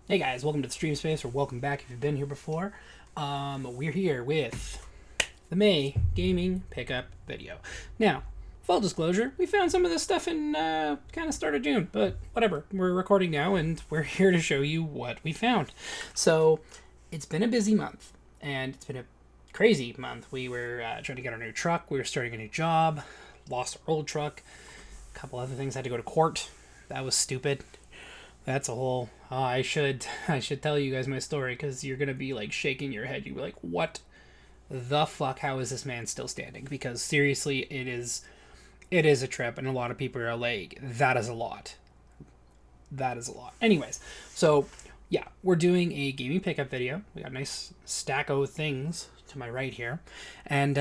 Hey guys, welcome to the Stream Space, or welcome back if you've been here before. We're here with the May Gaming Pickup video. Now, full disclosure, we found some of this stuff in kind of start of June, but whatever. We're recording now, and we're here to show you what we found. So, it's been a busy month, and it's been a crazy month. We were trying to get our new truck, we were starting a new job, lost our old truck, a couple other things, had to go to court. That was stupid. That's a whole. I should tell you guys my story because you're gonna be like shaking your head. You're like, what the fuck? How is this man still standing? Because seriously, it is a trip, and a lot of people are like, that is a lot. That is a lot. Anyways, so yeah, we're doing a gaming pickup video. We got a nice stack of things to my right here, and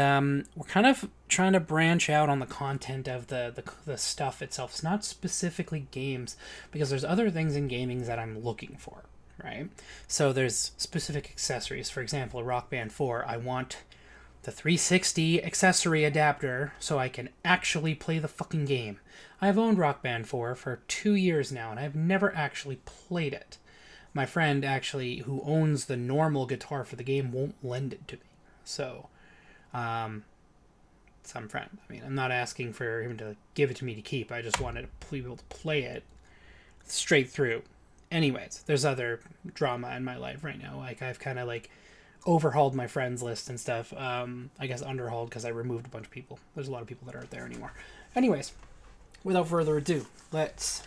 we're kind of trying to branch out on the content of the stuff itself. It's not specifically games because there's other things in gaming that I'm looking for, right? So there's specific accessories. For example, Rock Band 4, I want the 360 accessory adapter so I can actually play the fucking game. I've owned Rock Band 4 for 2 years now and I've never actually played it. My friend actually who owns the normal guitar for the game won't lend it to me. So, um, some friend. I mean, I'm not asking for him to give it to me to keep. I just wanted to be able to play it straight through. Anyways, there's other drama in my life right now. Like I've kind of like overhauled my friends list and stuff. I guess underhauled because I removed a bunch of people. There's a lot of people that aren't there anymore. Anyways, without further ado, let's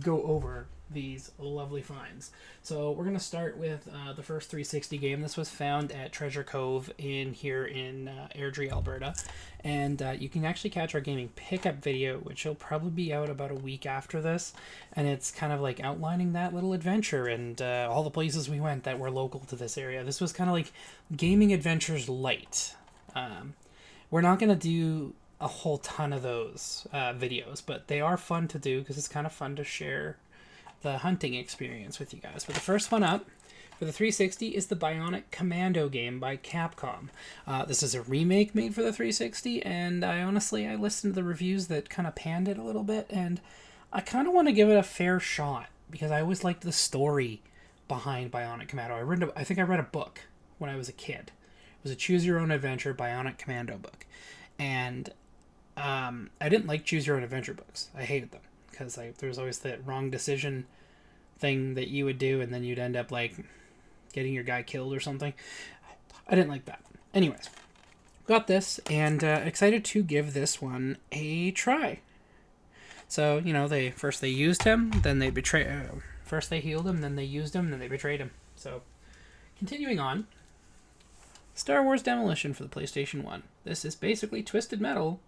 go over these lovely finds. So we're gonna start with the first 360 game. This was found at Treasure Cove here in Airdrie, Alberta, and you can actually catch our gaming pickup video, which will probably be out about a week after this, and it's kind of like outlining that little adventure and all the places we went that were local to this area. This was kind of like gaming adventures light. We're not gonna do a whole ton of those videos, but they are fun to do because it's kind of fun to share the hunting experience with you guys. But the first one up for the 360 is the Bionic Commando game by Capcom. This is a remake made for the 360, and I listened to the reviews that kind of panned it a little bit, and I kind of want to give it a fair shot because I always liked the story behind Bionic Commando. I think I read a book when I was a kid. It was a Choose Your Own Adventure Bionic Commando book, and I didn't like Choose Your Own Adventure books. I hated them because there was always that wrong decision thing that you would do, and then you'd end up like getting your guy killed or something. I didn't like that. Anyways, got this and excited to give this one a try. So they used him, then they betrayed. First they healed him, then they used him, then they betrayed him. So continuing on, Star Wars Demolition for the PlayStation 1. This is basically Twisted Metal,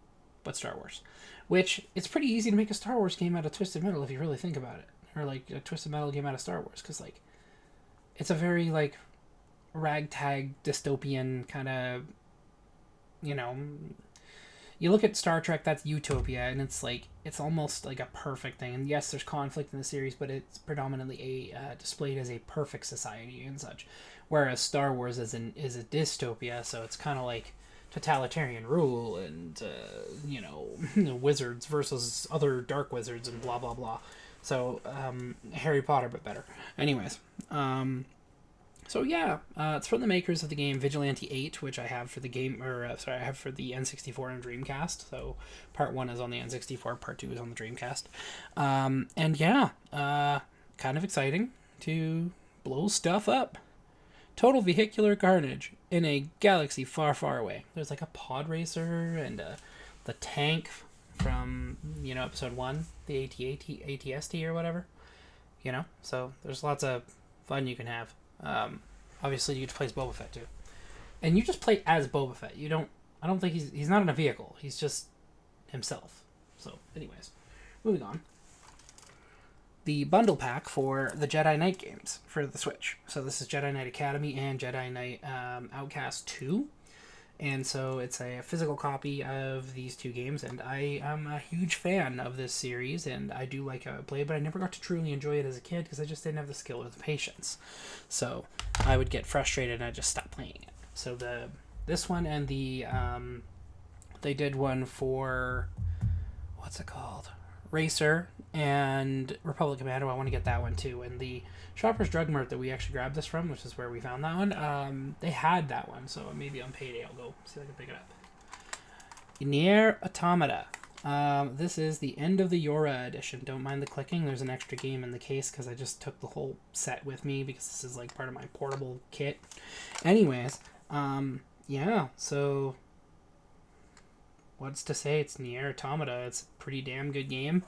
but Star Wars. Which, it's pretty easy to make a Star Wars game out of Twisted Metal if you really think about it. Or, like, a Twisted Metal game out of Star Wars. Because, like, it's a very, like, ragtag, dystopian kind of, you know... You look at Star Trek, that's Utopia, and it's, like, it's almost, like, a perfect thing. And yes, there's conflict in the series, but it's predominantly displayed as a perfect society and such. Whereas Star Wars is a dystopia, so it's kind of like totalitarian rule and wizards versus other dark wizards and blah blah blah. So Harry Potter but better. Anyways, it's from the makers of the game Vigilante 8, which I have for the game, I have for the N64 and Dreamcast. So part 1 is on the N64, part 2 is on the Dreamcast. Kind of exciting to blow stuff up. Total vehicular carnage in a galaxy far, far away. There's like a pod racer and the tank from episode 1, the ATST or whatever. So there's lots of fun you can have. Obviously, you get to play as Boba Fett too, and you just play as Boba Fett. I don't think he's not in a vehicle. He's just himself. So, anyways, moving on. The bundle pack for the Jedi Knight games for the Switch. So this is Jedi Knight Academy and Jedi Knight Outcast 2. And so it's a physical copy of these two games, and I am a huge fan of this series, and I do like how I play, but I never got to truly enjoy it as a kid because I just didn't have the skill or the patience. So I would get frustrated and I just stopped playing it. So this one and the they did one for, what's it called? Racer and Republic Commando. I want to get that one too. And the Shoppers Drug Mart that we actually grabbed this from, which is where we found that one, they had that one. So maybe on payday I'll go see if I can pick it up. Nier Automata. This is the End of the Yora edition. Don't mind the clicking. There's an extra game in the case because I just took the whole set with me because this is like part of my portable kit. Anyways, yeah, so what's to say? It's Nier Automata. It's a pretty damn good game.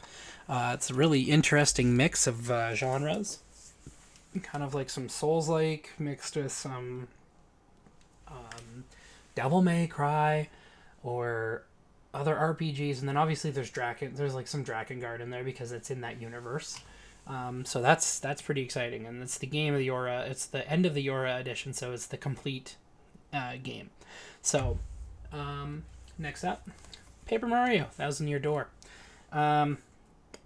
It's a really interesting mix of genres. Kind of like some Souls-like mixed with some Devil May Cry or other RPGs, and then obviously there's like some Drakengard in there because it's in that universe. So that's pretty exciting, and it's the game of the Yora. It's the End of the Yora edition, so it's the complete game. So next up, Paper Mario: Thousand Year Door. I'm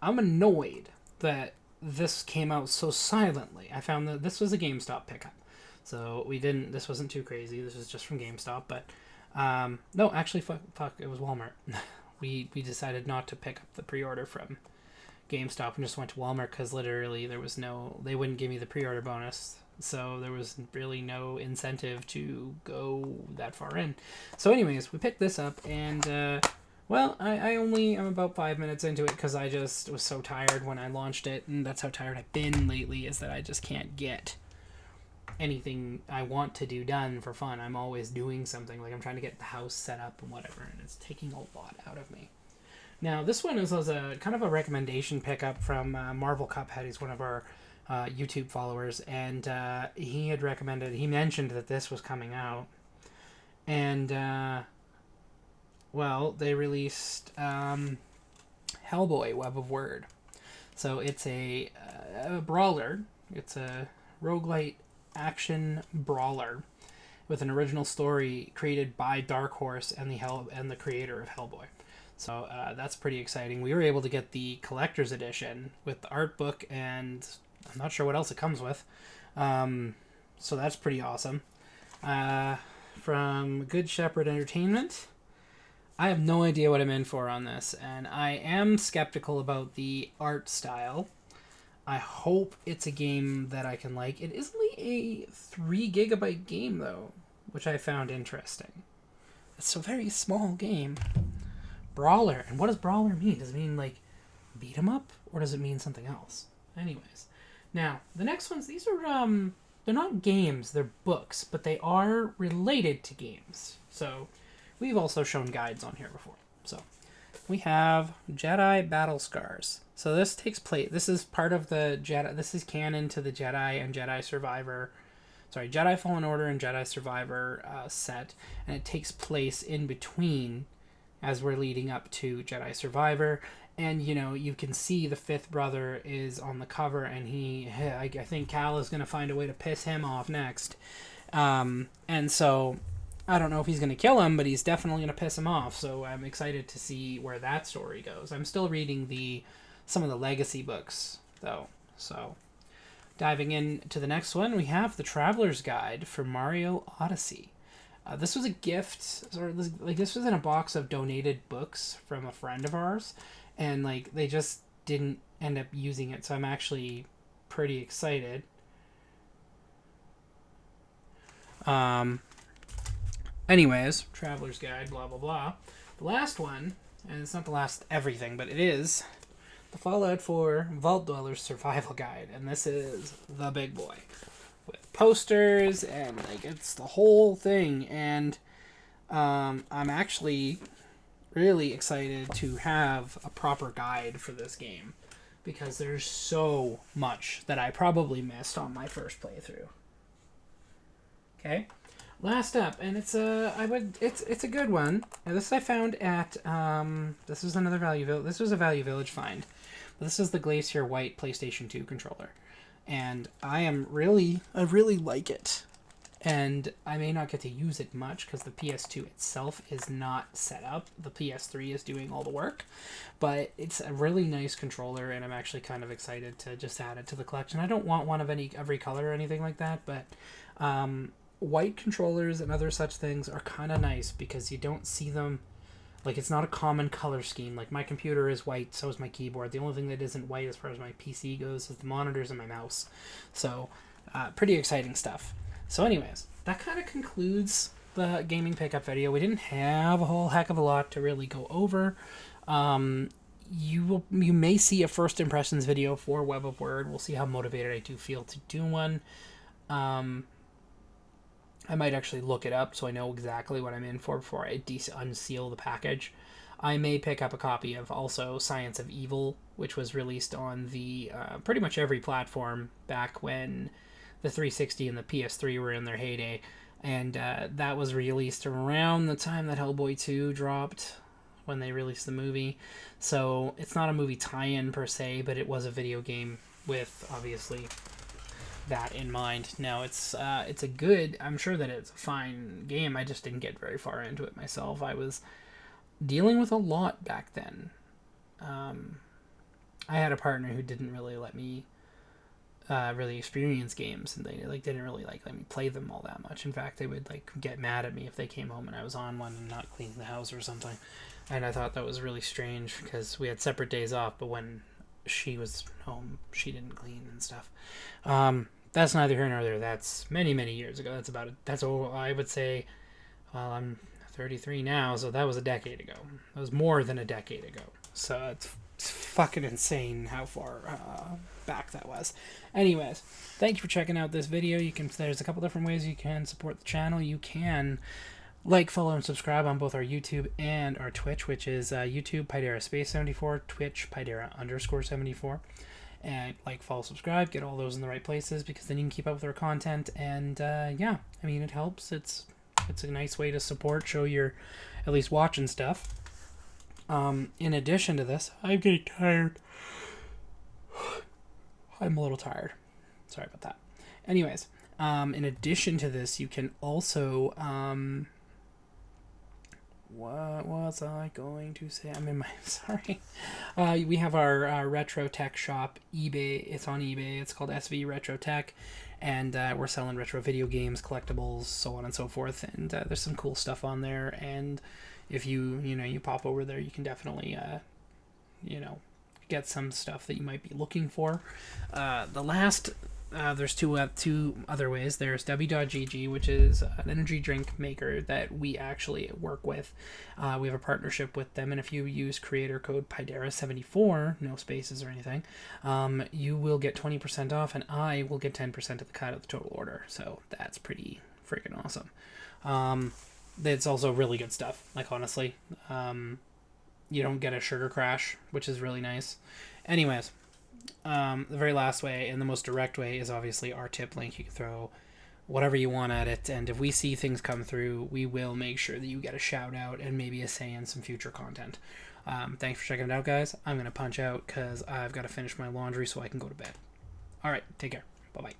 annoyed that this came out so silently. I found that this was a GameStop pickup, so this wasn't too crazy. This was just from GameStop, but no, actually, fuck, it was Walmart. we decided not to pick up the pre-order from GameStop and just went to Walmart because literally they wouldn't give me the pre-order bonus, so there was really no incentive to go that far in. So anyways, we picked this up, and well, I'm about 5 minutes into it because I just was so tired when I launched it, and that's how tired I've been lately, is that I just can't get anything I want to do done for fun. I'm always doing something, like I'm trying to get the house set up and whatever, and it's taking a lot out of me. Now, this one was a kind of a recommendation pickup from Marvel Cuphead. He's one of our YouTube followers, and he mentioned that this was coming out, and well, they released Hellboy: Web of Word. So it's a brawler. It's a roguelite action brawler with an original story created by Dark Horse and the creator of Hellboy. So that's pretty exciting. We were able to get the collector's edition with the art book, and I'm not sure what else it comes with. So that's pretty awesome. From Good Shepherd Entertainment, I have no idea what I'm in for on this, and I am skeptical about the art style. I hope it's a game that I can like. It is only a 3 gigabyte game, though, which I found interesting. It's a very small game. Brawler. And what does brawler mean? Does it mean, like, beat 'em up? Or does it mean something else? Anyways. Now, the next ones, these are, they're not games, they're books, but they are related to games. So, we've also shown guides on here before. So, we have Jedi Battle Scars. So this takes place. This is part of the Jedi. This is canon to the Jedi and Jedi Survivor. Sorry, Jedi Fallen Order and Jedi Survivor set, and it takes place in between, as we're leading up to Jedi Survivor. And you can see the fifth brother is on the cover, and I think Cal is going to find a way to piss him off next. And so I don't know if he's going to kill him, but he's definitely going to piss him off. So I'm excited to see where that story goes. I'm still reading some of the legacy books, though. So diving into the next one, we have The Traveler's Guide for Mario Odyssey. This was a gift, this was in a box of donated books from a friend of ours, and they just didn't end up using it, so I'm actually pretty excited. Anyways, Traveler's Guide, blah blah blah. The last one, and it's not the last everything, but it is the Fallout 4 Vault Dwellers Survival Guide, and this is the big boy with posters and it's the whole thing. And I'm actually really excited to have a proper guide for this game because there's so much that I probably missed on my first playthrough. Okay, last up, and it's a good one. Now, this I found at this was another This was a Value Village find. But this is the Glacier White PlayStation 2 controller, and I really like it. And I may not get to use it much because the PS2 itself is not set up. The PS3 is doing all the work, but it's a really nice controller, and I'm actually kind of excited to just add it to the collection. I don't want one of every color or anything like that, but white controllers and other such things are kind of nice because you don't see them Like, it's not a common color scheme. Like, my computer is white, so is my keyboard. The only thing that isn't white as far as my PC goes is the monitors and my mouse. So, pretty exciting stuff. So anyways, that kind of concludes the gaming pickup video. We didn't have a whole heck of a lot to really go over. You may see a first impressions video for Web of Word. We'll see how motivated I do feel to do one. I might actually look it up so I know exactly what I'm in for before I unseal the package. I may pick up a copy of also Science of Evil, which was released on the pretty much every platform back when the 360 and the PS3 were in their heyday. And that was released around the time that Hellboy 2 dropped, when they released the movie. So it's not a movie tie-in per se, but it was a video game with, obviously, that in mind. Now, it's a good... I'm sure that it's a fine game. I just didn't get very far into it myself. I was dealing with a lot back then. I had a partner who didn't really let me really experience games, and they didn't really let me play them all that much. In fact, they would get mad at me if they came home and I was on one and not cleaning the house or something. And I thought that was really strange because we had separate days off, but when she was home, she didn't clean and stuff. That's neither here nor there. That's many, many years ago. That's all I would say. Well, I'm 33 now, so that was a decade ago. That was more than a decade ago. So it's fucking insane how far back that was. Anyways, thank you for checking out this video. There's a couple different ways you can support the channel. You can follow, and subscribe on both our YouTube and our Twitch, which is YouTube Pydera Space 74, Twitch Pydera _74. And follow, subscribe, get all those in the right places, because then you can keep up with our content. And yeah, I mean, it helps. It's a nice way to support, show you're at least watching stuff. In addition to this, I'm getting tired. I'm a little tired. Sorry about that. Anyways, in addition to this, you can also what was I going to say? Sorry. We have our retro tech shop, eBay. It's on eBay. It's called SV Retro Tech, and we're selling retro video games, collectibles, so on and so forth. And there's some cool stuff on there. And if you pop over there, you can definitely get some stuff that you might be looking for. There's two other ways. There's W.GG, which is an energy drink maker that we actually work with. We have a partnership with them, and if you use creator code Pydera74, no spaces or anything, you will get 20% off, and I will get 10% of the cut of the total order. So that's pretty freaking awesome. It's also really good stuff. Honestly, you don't get a sugar crash, which is really nice. Anyways. The very last way and the most direct way is obviously our tip link. You can throw whatever you want at it, and if we see things come through, we will make sure that you get a shout out and maybe a say in some future content. Thanks for checking it out, guys. I'm going to punch out because I've got to finish my laundry so I can go to bed. Alright, take care. Bye-bye.